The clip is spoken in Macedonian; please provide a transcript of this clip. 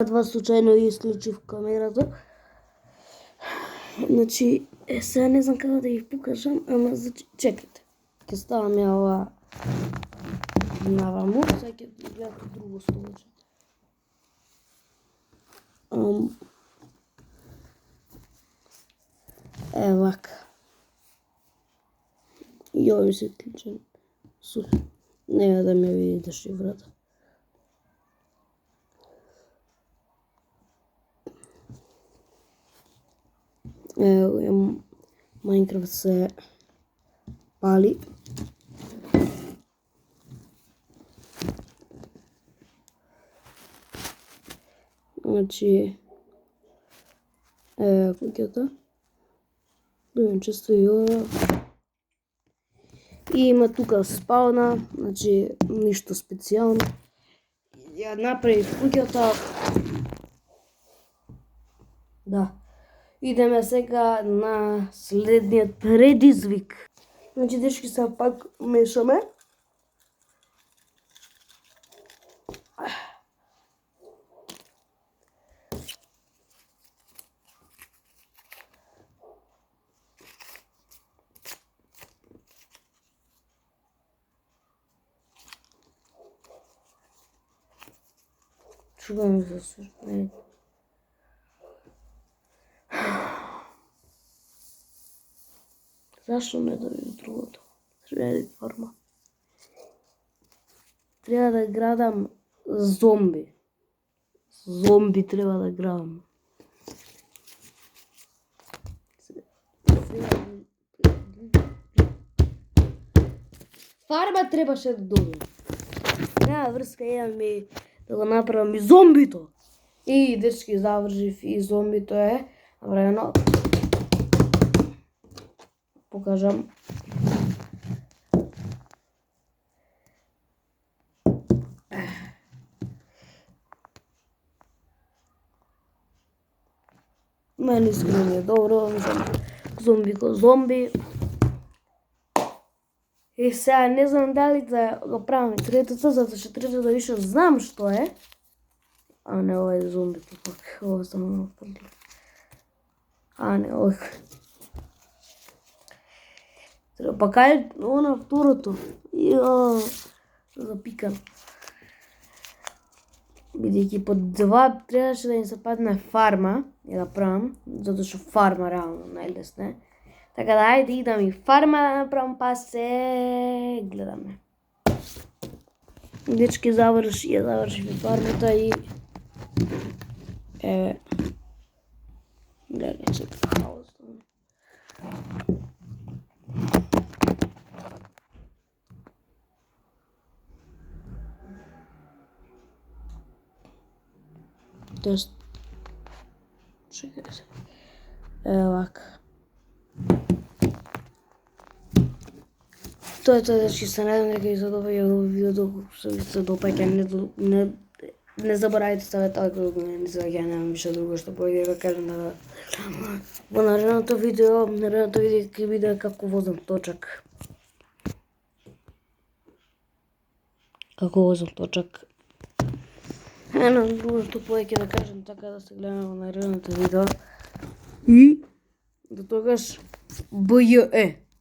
Два случајно исклучив камерата. Значи, сега не знам како да ги покажам, ама чекайте. Ќе ставам ја ова наваму, сега ќе гледате друго столче. Ево вака. И овој се клучен. Нема да ме видите шифрата. Ево, Майнкрафт се пали. Значи, куќата. Дојмче стои ова. И има тука спална, значи ништо специјално. Ја направив куќата. Да. Идеме сега на следниот предизвик. Значи, дечки, сега пак мешаме. Чувам за свртне. Зашто не дојде другото? Треба форма. Треба да градам зомби. Зомби треба да градам. Фарма требаше да добијам. Нема врска, едам да го направам и зомбито. И дечки, завршив и зомбито е направено. Покажам. Мене искрено е добро, мислам, зомби ко зомби. И сега не знам дали да го правам третото, затоа што третото више знам што е. А не, ова е зомбито пак, ова само напрли. А не, ова. Па кај она второто? Јо, запикан. Бидејќи по два требаше да им се падне фарма и да правам, затоа што фарма реално најлесно е. Така да ајде идам и фарма да направам, па се гледаме. Дечки, завршив и фармата и гледај се хаос. Тоест, чекај се. Ево вака. Тоа е тоа, дечки, се надам дека ви се допаѓа овој видео, се допаѓа, не заборавајте ставете лайк, ако не се доаѓа, немам више друго што повеќе да кажам да. Во наредното видео ќе биде како возам точак. Како возам точак. Немам друго што повеќе да кажам, така да се гледаме во наредното видео. И до тогаш БЈЕ.